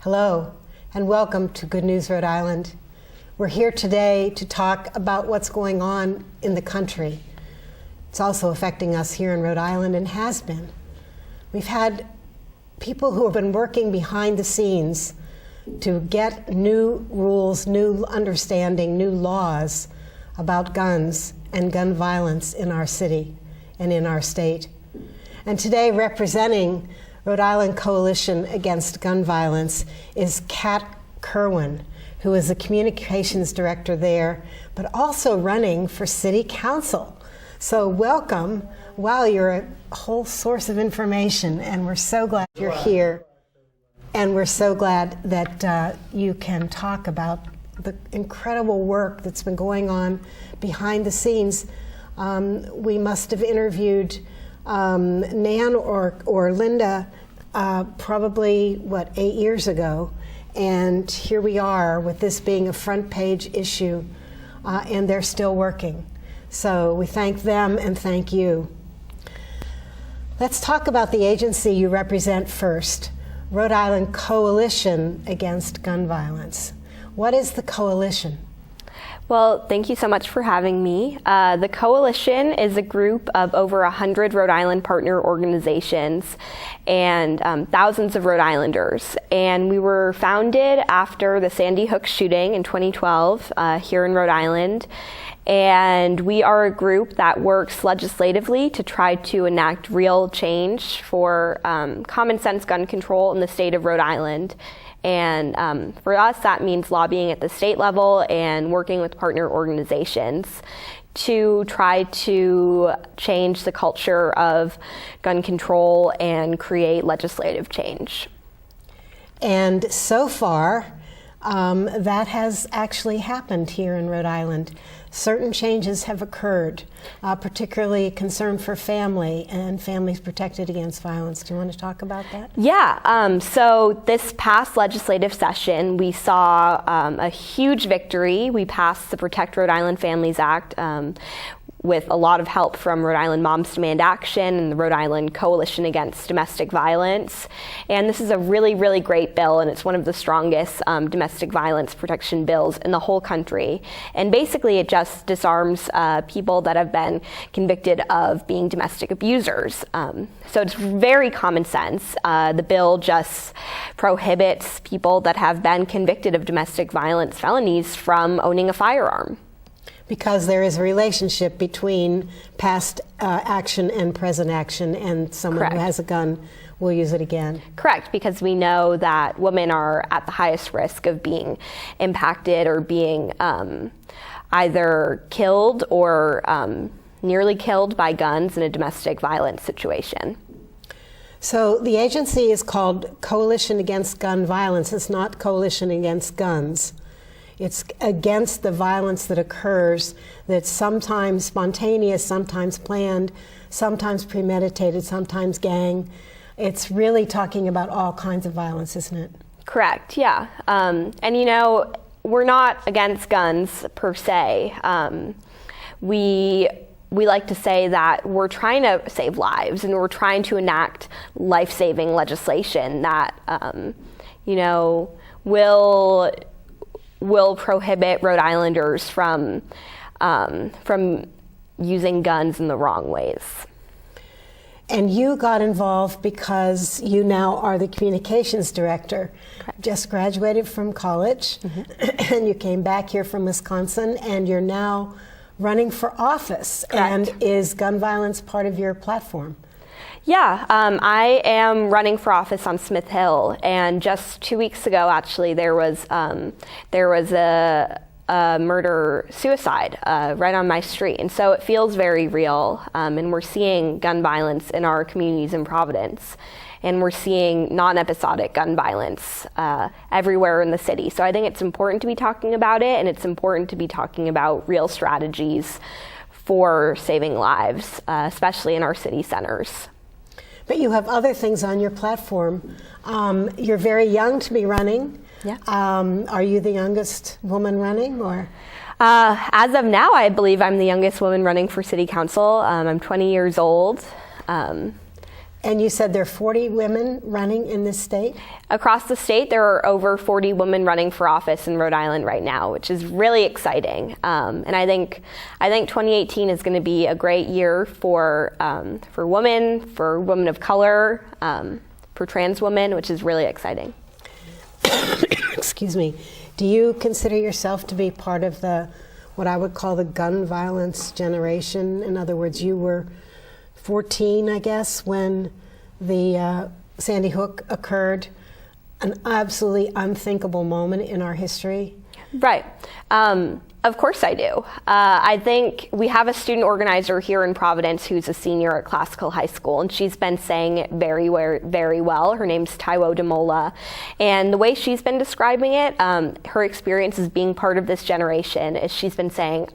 Hello, and welcome to Good News Rhode Island. We're here today to talk about what's going on in the country. It's also affecting us here in Rhode Island and has been. We've had people who have been working behind the scenes to get new rules, new understanding, new laws about guns and gun violence in our city and in our state. And today, representing Rhode Island Coalition Against Gun Violence is Kerwin, who is the communications director there, but also running for city council. So welcome. Wow, you're a whole source of information, and we're so glad you're here. And we're so glad that you can talk about the incredible work that's been going on behind the scenes. We must have interviewed Nan or Linda probably, 8 years ago. And here we are with this being a front page issue, and they're still working. So we thank them and thank you. Let's talk about the agency you represent first, Rhode Island Coalition Against Gun Violence. What is the coalition? Well, thank you so much for having me. The Coalition is a group of over 100 Rhode Island partner organizations and thousands of Rhode Islanders. And we were founded after the Sandy Hook shooting in 2012 here in Rhode Island. And we are a group that works legislatively to try to enact real change for common sense gun control in the state of Rhode Island. And for us, that means lobbying at the state level and working with partner organizations to try to change the culture of gun control and create legislative change. And so far, that has actually happened here in Rhode Island. Certain changes have occurred, particularly concern for family and families protected against violence. Do you want to talk about that? Yeah, so this past legislative session, we saw a huge victory. We passed the Protect Rhode Island Families Act with a lot of help from Rhode Island Moms Demand Action and the Rhode Island Coalition Against Domestic Violence. And this is a really, really great bill, and it's one of the strongest domestic violence protection bills in the whole country. And basically it just disarms people that have been convicted of being domestic abusers. So it's very common sense. The bill just prohibits people that have been convicted of domestic violence felonies from owning a firearm. Because there is a relationship between past action and present action, and someone Correct. Who has a gun will use it again. Correct, because we know that women are at the highest risk of being impacted or being either killed or nearly killed by guns in a domestic violence situation. So the agency is called Coalition Against Gun Violence. It's not Coalition Against Guns. It's against the violence that occurs, that's sometimes spontaneous, sometimes planned, sometimes premeditated, sometimes gang. It's really talking about all kinds of violence, isn't it? Correct, yeah. And you know, we're not against guns per se. We like to say that we're trying to save lives, and we're trying to enact life-saving legislation that, will prohibit Rhode Islanders from using guns in the wrong ways. And you got involved because you now are the communications director. Correct. Just graduated from college, mm-hmm. and you came back here from Wisconsin, and you're now running for office. Correct. And is gun violence part of your platform? Yeah, I am running for office on Smith Hill, and just 2 weeks ago, actually, there was a murder-suicide right on my street, and so it feels very real. And we're seeing gun violence in our communities in Providence, and we're seeing non-episodic gun violence everywhere in the city. So I think it's important to be talking about it, and it's important to be talking about real strategies for saving lives, especially in our city centers. But you have other things on your platform. You're very young to be running. Yeah. Are you the youngest woman running, or? As of now, I believe I'm the youngest woman running for city council. I'm 20 years old. And you said there are 40 women running in this state? Across the state, there are over 40 women running for office in Rhode Island right now, which is really exciting. And I think 2018 is going to be a great year for women of color, for trans women, which is really exciting. Excuse me. Do you consider yourself to be part of what I would call the gun violence generation? In other words, you were 14, I guess, when the Sandy Hook occurred, an absolutely unthinkable moment in our history. Right. Of course I do. I think we have a student organizer here in Providence who's a senior at Classical High School, and she's been saying it very well. Her name's Taiwo Demola. And the way she's been describing it, her experience as being part of this generation, is she's been saying,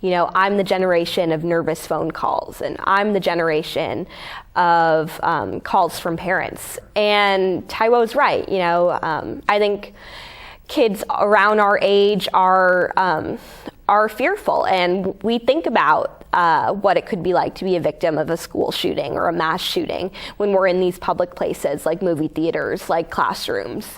I'm the generation of nervous phone calls, and I'm the generation of calls from parents. And Taiwo's right. I think kids around our age are fearful, and we think about what it could be like to be a victim of a school shooting or a mass shooting when we're in these public places like movie theaters, like classrooms.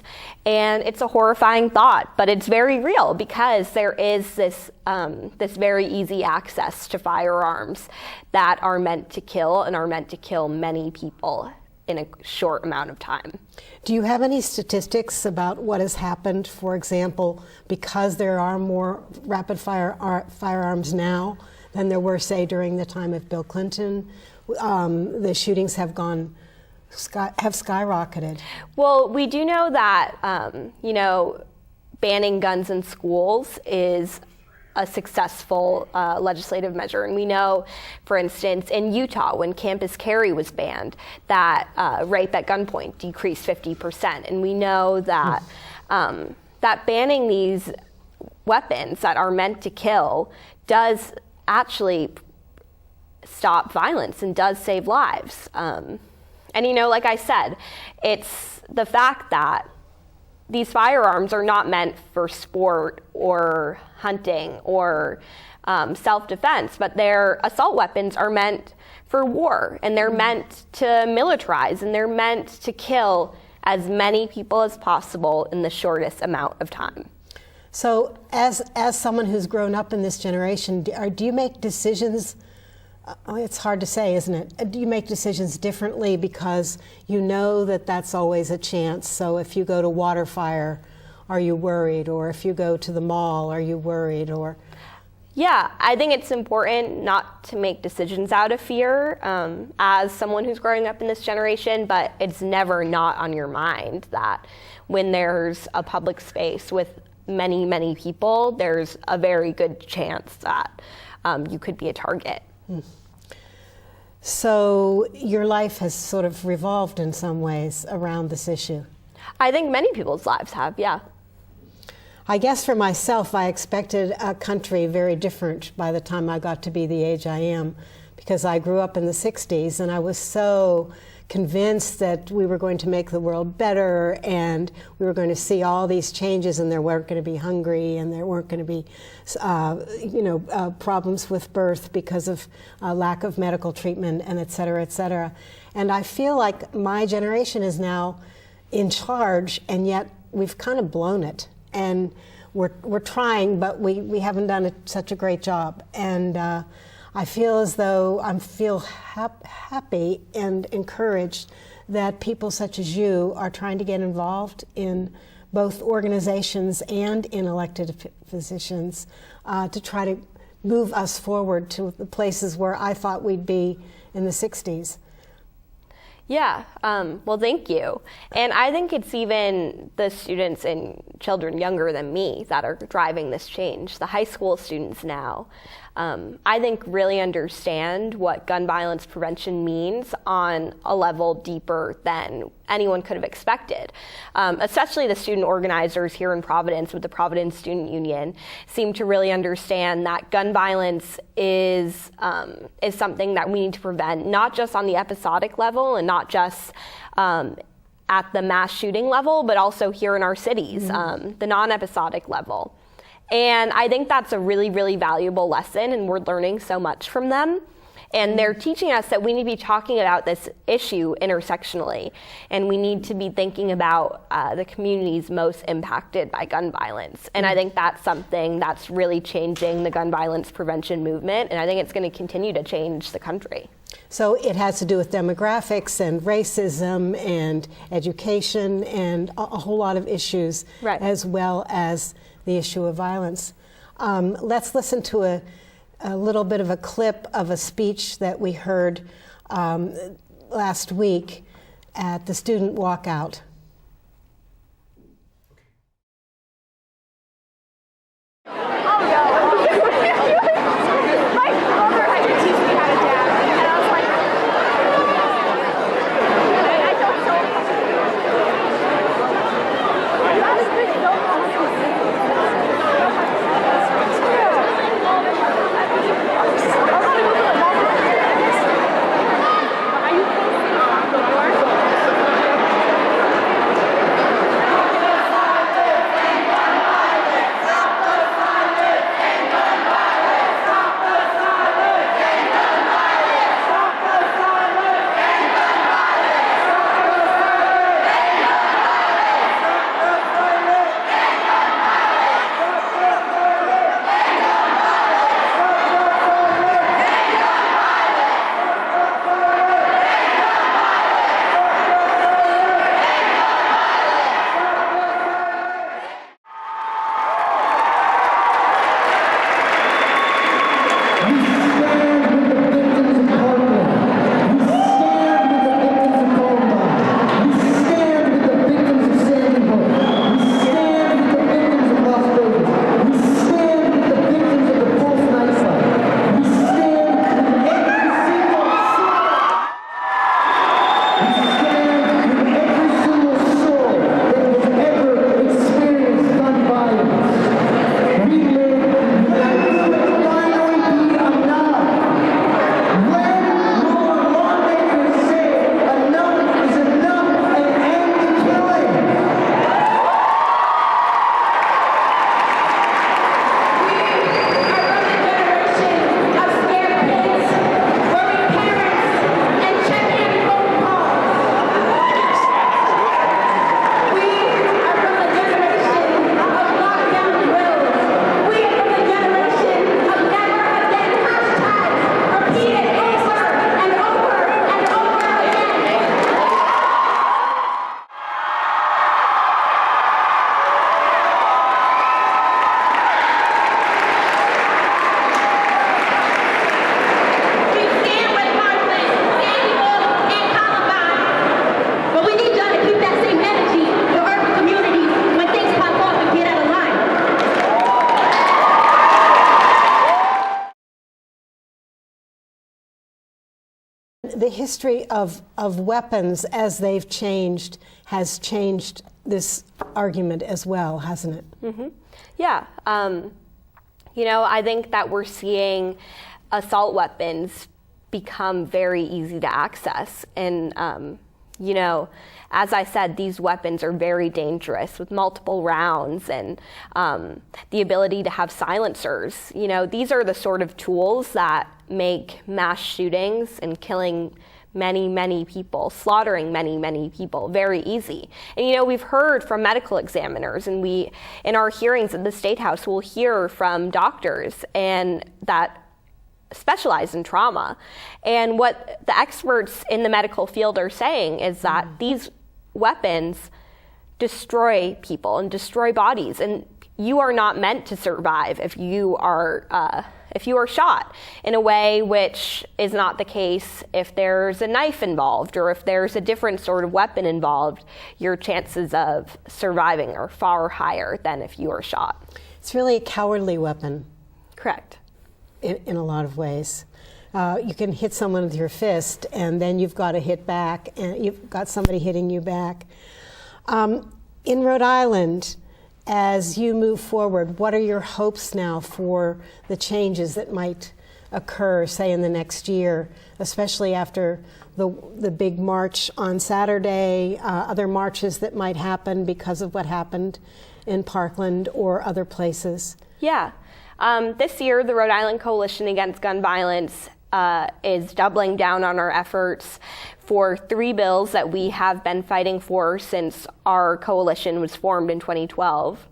And it's a horrifying thought, but it's very real because there is this very easy access to firearms that are meant to kill and are meant to kill many people in a short amount of time. Do you have any statistics about what has happened, for example, because there are more rapid firearms now than there were, say, during the time of Bill Clinton? The shootings have skyrocketed. Well, we do know that banning guns in schools is a successful legislative measure. And we know, for instance, in Utah, when campus carry was banned, that rape at gunpoint decreased 50%. And we know that that banning these weapons that are meant to kill does actually stop violence and does save lives. And like I said, it's the fact that these firearms are not meant for sport or hunting or self-defense, but their assault weapons are meant for war, and they're meant to militarize, and they're meant to kill as many people as possible in the shortest amount of time. So as someone who's grown up in this generation, do you make decisions? It's hard to say, isn't it? Do you make decisions differently because you know that that's always a chance? So if you go to water fire, are you worried? Or if you go to the mall, are you worried? Or yeah, I think it's important not to make decisions out of fear as someone who's growing up in this generation, but it's never not on your mind that when there's a public space with many, many people, there's a very good chance that you could be a target. So your life has sort of revolved in some ways around this issue. I think many people's lives have, yeah. I guess for myself, I expected a country very different by the time I got to be the age I am, because I grew up in the 60s and I was so convinced that we were going to make the world better and we were going to see all these changes, and there weren't going to be hungry and there weren't going to be problems with birth because of lack of medical treatment, and et cetera, et cetera. And I feel like my generation is now in charge, and yet we've kind of blown it. And we're trying, but we haven't done such a great job. And I feel as though I feel happy and encouraged that people such as you are trying to get involved in both organizations and in elected positions to try to move us forward to the places where I thought we'd be in the 60s. Yeah, well, thank you. And I think it's even the students and children younger than me that are driving this change. The high school students now, I think, really understand what gun violence prevention means on a level deeper than anyone could have expected. Especially the student organizers here in Providence with the Providence Student Union seem to really understand that gun violence is something that we need to prevent, not just on the episodic level and not just at the mass shooting level, but also here in our cities, the non-episodic level. And I think that's a really, really valuable lesson, and we're learning so much from them. And they're teaching us that we need to be talking about this issue intersectionally, and we need to be thinking about the communities most impacted by gun violence. And I think that's something that's really changing the gun violence prevention movement, and I think it's going to continue to change the country. So it has to do with demographics and racism and education and a whole lot of issues, right, as well as the issue of violence. Let's listen to a little bit of a clip of a speech that we heard last week at the student walkout. The history of weapons as they've changed has changed this argument as well, hasn't it? Mm-hmm. Yeah. I think that we're seeing assault weapons become very easy to access. And, as I said, these weapons are very dangerous with multiple rounds and the ability to have silencers. These are the sort of tools that make mass shootings and killing many, many people, slaughtering many, many people very easy. And we've heard from medical examiners, and we, in our hearings at the State House, will hear from doctors and that specialize in trauma. And what the experts in the medical field are saying is that these weapons destroy people and destroy bodies, and you are not meant to survive if you are shot, in a way which is not the case if there's a knife involved or if there's a different sort of weapon involved. Your chances of surviving are far higher than if you are shot. It's really a cowardly weapon. Correct. in a lot of ways. You can hit someone with your fist, and then you've got to hit back, and you've got somebody hitting you back. In Rhode Island, as you move forward, what are your hopes now for the changes that might occur, say, in the next year, especially after the big march on Saturday, other marches that might happen because of what happened in Parkland or other places? Yeah. This year, the Rhode Island Coalition Against Gun Violence is doubling down on our efforts for 3 bills that we have been fighting for since our coalition was formed in 2012.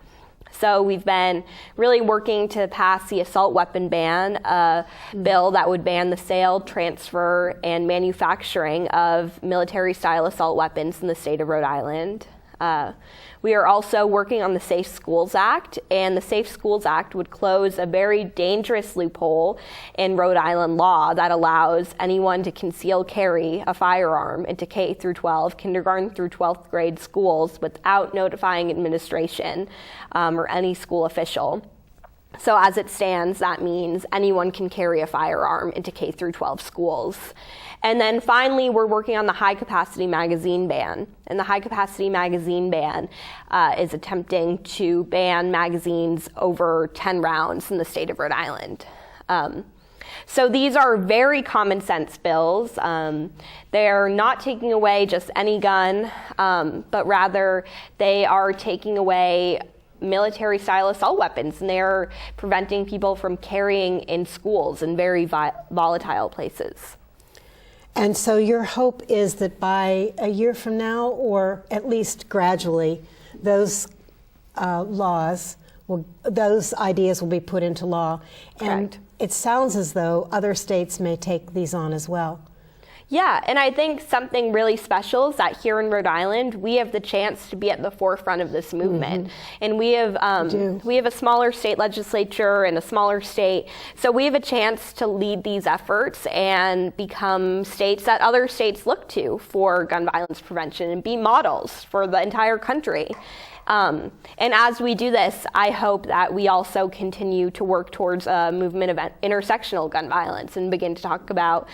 So we've been really working to pass the assault weapon ban, a bill that would ban the sale, transfer, and manufacturing of military-style assault weapons in the state of Rhode Island. We are also working on the Safe Schools Act, and the Safe Schools Act would close a very dangerous loophole in Rhode Island law that allows anyone to conceal carry a firearm into K through 12, kindergarten through 12th grade schools without notifying administration or any school official. So as it stands, that means anyone can carry a firearm into K through 12 schools. And then finally, we're working on the high-capacity magazine ban. And the high-capacity magazine ban is attempting to ban magazines over 10 rounds in the state of Rhode Island. So these are very common sense bills. They're not taking away just any gun, but rather they are taking away military-style assault weapons, and they're preventing people from carrying in schools in very volatile places. And so your hope is that by a year from now, or at least gradually, those those ideas will be put into law. And Correct. It sounds as though other states may take these on as well. Yeah, and I think something really special is that here in Rhode Island, we have the chance to be at the forefront of this movement. And we have a smaller state legislature and a smaller state, so we have a chance to lead these efforts and become states that other states look to for gun violence prevention and be models for the entire country. And as we do this, I hope that we also continue to work towards a movement of intersectional gun violence and begin to talk about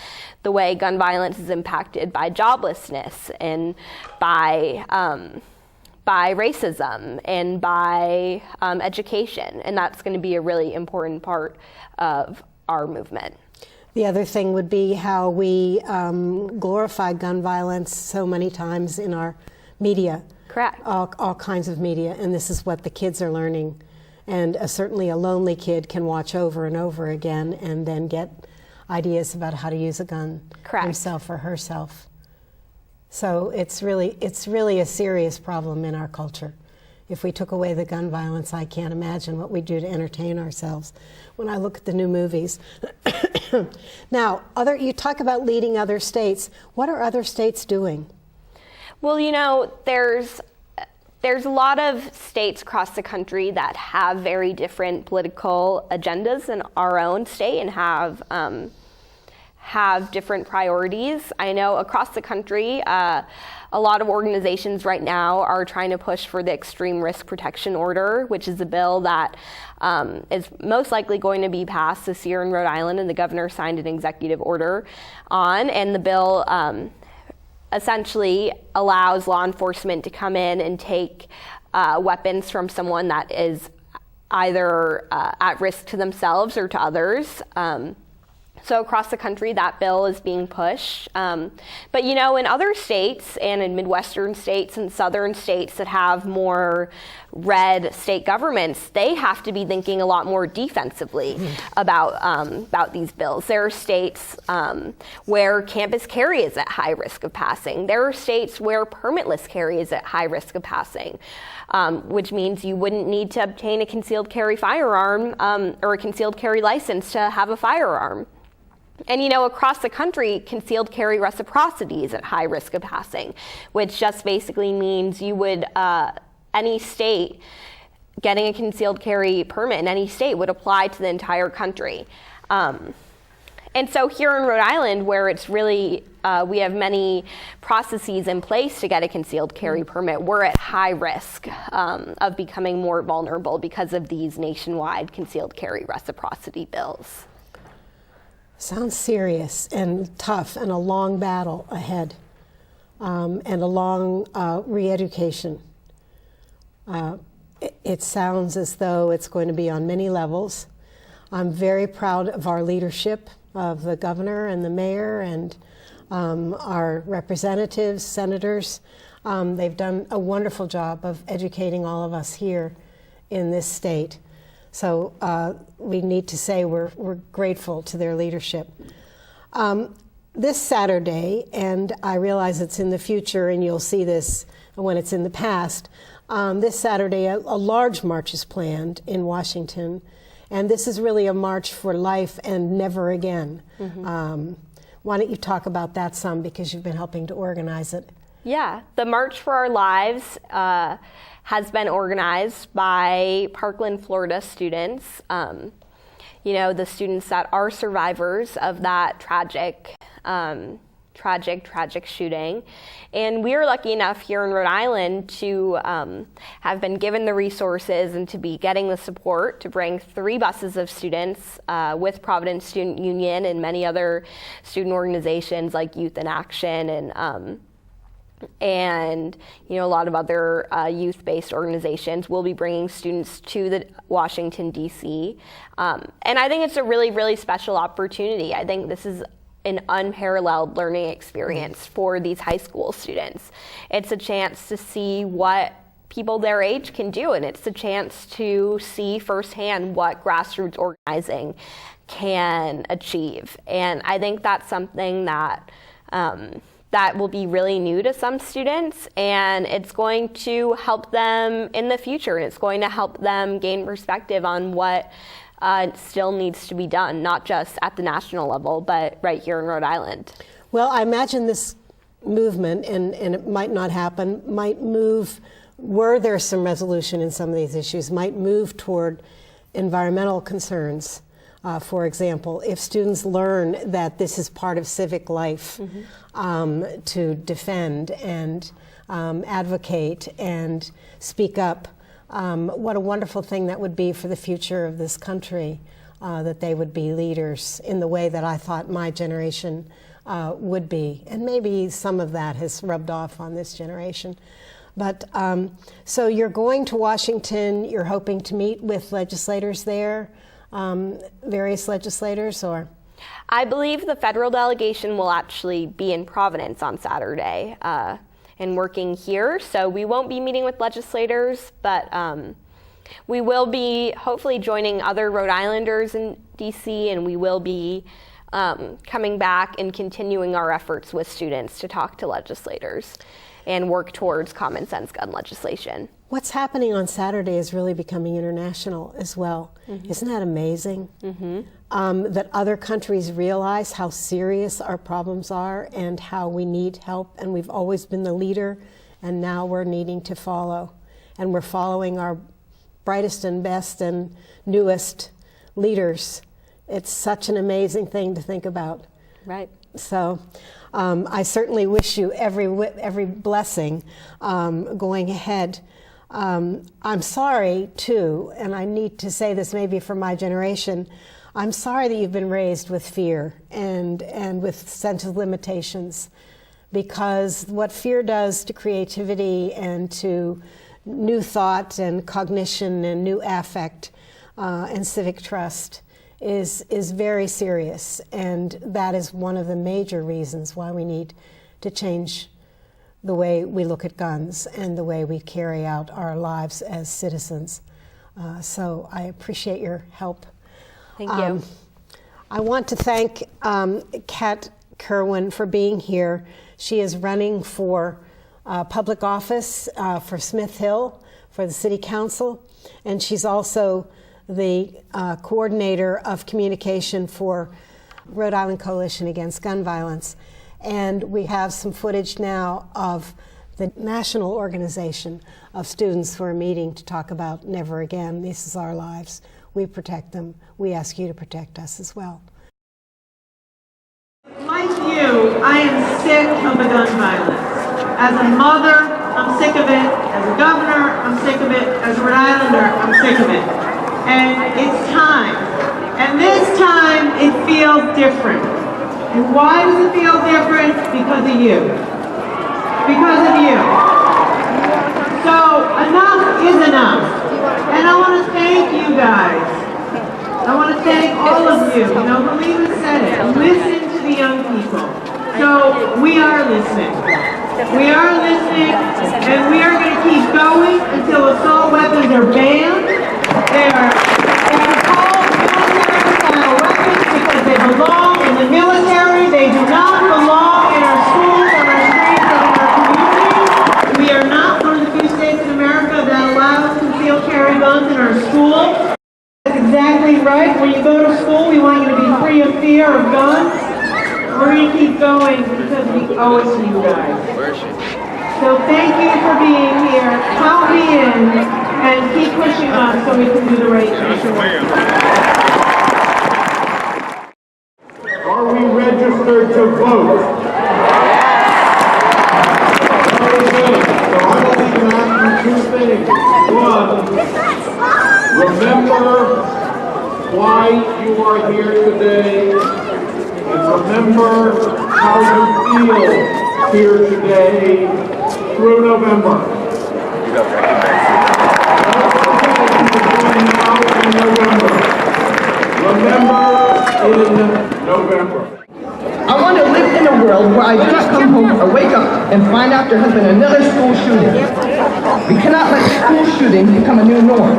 the way gun violence is impacted by joblessness and by racism and by education. And that's going to be a really important part of our movement. The other thing would be how we glorify gun violence so many times in our media. Correct. All kinds of media, and this is what the kids are learning. And certainly a lonely kid can watch over and over again and then get ideas about how to use a gun Correct. himself or herself. So it's really a serious problem in our culture. If we took away the gun violence, I can't imagine what we'd do to entertain ourselves when I look at the new movies. Now, you talk about leading other states. What are other states doing? Well, you know, there's a lot of states across the country that have very different political agendas in our own state and have different priorities. I know across the country, a lot of organizations right now are trying to push for the Extreme Risk Protection Order, which is a bill that is most likely going to be passed this year in Rhode Island, and the governor signed an executive order on, and the bill essentially allows law enforcement to come in and take weapons from someone that is either at risk to themselves or to others. So across the country, that bill is being pushed. But you know, in other states and in Midwestern states and Southern states that have more red state governments, they have to be thinking a lot more defensively about these bills. There are states where campus carry is at high risk of passing. There are states where permitless carry is at high risk of passing, which means you wouldn't need to obtain a concealed carry firearm or a concealed carry license to have a firearm. And you know, across the country, concealed carry reciprocity is at high risk of passing, which just basically means you would, any state getting a concealed carry permit in any state would apply to the entire country. And so here in Rhode Island, where it's really, we have many processes in place to get a concealed carry permit, we're at high risk of becoming more vulnerable because of these nationwide concealed carry reciprocity bills. Sounds serious and tough, and a long battle ahead, and a long re-education. It sounds as though it's going to be on many levels. I'm very proud of our leadership, of the governor and the mayor and our representatives, senators. They've done a wonderful job of educating all of us here in this state. So we need to say we're grateful to their leadership. This Saturday, and I realize it's in the future and you'll see this when it's in the past, this Saturday a large march is planned in Washington, and this is really a march for life and never again. Mm-hmm. Why don't you talk about that some, because you've been helping to organize it. Yeah, the March for Our Lives has been organized by Parkland, Florida students. The students that are survivors of that tragic shooting. And we are lucky enough here in Rhode Island to have been given the resources and to be getting the support to bring 3 buses of students with Providence Student Union and many other student organizations like Youth in Action and a lot of other youth-based organizations will be bringing students to the Washington, D.C. And I think it's a really, really special opportunity. I think this is an unparalleled learning experience for these high school students. It's a chance to see what people their age can do, and it's a chance to see firsthand what grassroots organizing can achieve. And I think that's something that that will be really new to some students, and it's going to help them in the future, and it's going to help them gain perspective on what still needs to be done, not just at the national level, but right here in Rhode Island. Well, I imagine this movement, and it might not happen, might move, were there some resolution in some of these issues, might move toward environmental concerns. For example, if students learn that this is part of civic life, to defend and advocate and speak up, what a wonderful thing that would be for the future of this country, that they would be leaders in the way that I thought my generation would be. And maybe some of that has rubbed off on this generation. But so you're going to Washington, you're hoping to meet with legislators there, various legislators, or? I believe the federal delegation will actually be in Providence on Saturday and working here. So we won't be meeting with legislators, but we will be hopefully joining other Rhode Islanders in DC, and we will be coming back and continuing our efforts with students to talk to legislators and work towards common sense gun legislation. What's happening on Saturday is really becoming international as well. Mm-hmm. Isn't that amazing? Mm-hmm. That other countries realize how serious our problems are and how we need help, and we've always been the leader, and now we're needing to follow. And we're following our brightest and best and newest leaders. It's such an amazing thing to think about. Right. So I certainly wish you every blessing going ahead. I'm sorry, too, and I need to say this maybe for my generation, I'm sorry that you've been raised with fear and with sense of limitations, because what fear does to creativity and to new thought and cognition and new affect and civic trust is very serious, and that is one of the major reasons why we need to change the way we look at guns and the way we carry out our lives as citizens. So I appreciate your help. Thank you. I want to thank Kat Kerwin for being here. She is running for public office for Smith Hill for the City Council, and she's also the coordinator of communication for Rhode Island Coalition Against Gun Violence. And we have some footage now of the national organization of students who are meeting to talk about never again. This is our lives. We protect them. We ask you to protect us as well. Like you, I am sick of the gun violence. As a mother, I'm sick of it. As a governor, I'm sick of it. As a Rhode Islander, I'm sick of it. And it's time And this time, it feels different. And why does it feel different? Because of you. Because of you. So, enough is enough. And I want to thank you guys. I want to thank all of you. You know, Melina said it. Listen to the young people. So, we are listening. We are listening, and we are going to keep going until assault weapons are banned. They are called military-style weapons because they belong in the military. They do not belong in our schools, on our streets, and in our communities. We are not one of the few states in America that allows concealed carry guns in our schools. That's exactly right. When you go to school, we want you to be free of fear of guns. We're going to keep going because we owe it to you guys. So thank you for being here. Count me in and keep pushing us so we can do the right thing. Are we registered to vote? Okay, so I'm only going to ask you two things. One, remember why you are here today, and remember how you feel here today through November. Remember in November. I want to live in a world where I do not come home or wake up and find out there has been another school shooting. We cannot let school shooting become a new norm.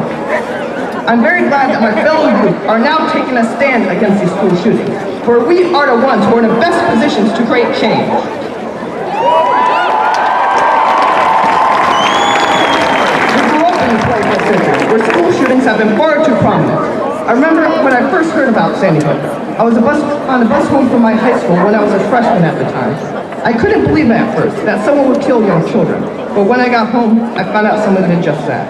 I'm very glad that my fellow youth are now taking a stand against these school shootings, for we are the ones who are in the best positions to create change. We grew up in the 21st century, where school shootings have been far too prominent. I remember when I first heard about Sandy Hook. I was on a bus home from my high school when I was a freshman at the time. I couldn't believe it at first, that someone would kill young children. But when I got home, I found out someone did just that.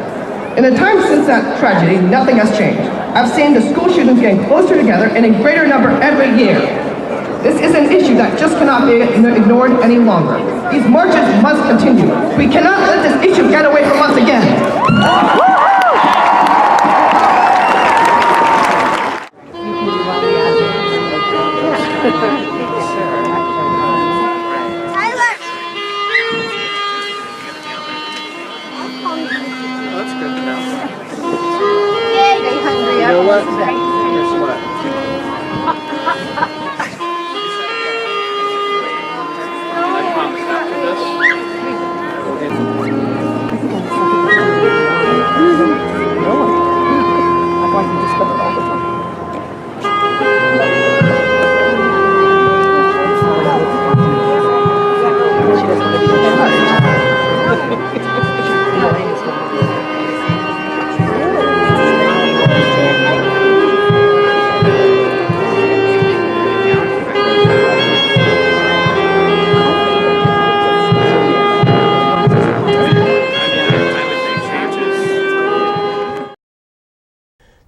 In the time since that tragedy, nothing has changed. I've seen the school shootings getting closer together and in greater number every year. This is an issue that just cannot be ignored any longer. These marches must continue. We cannot let this issue get away from us again.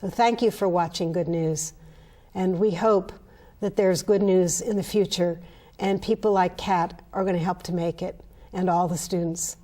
So thank you for watching Good News. And we hope that there's good news in the future, and people like Kat are going to help to make it, and all the students.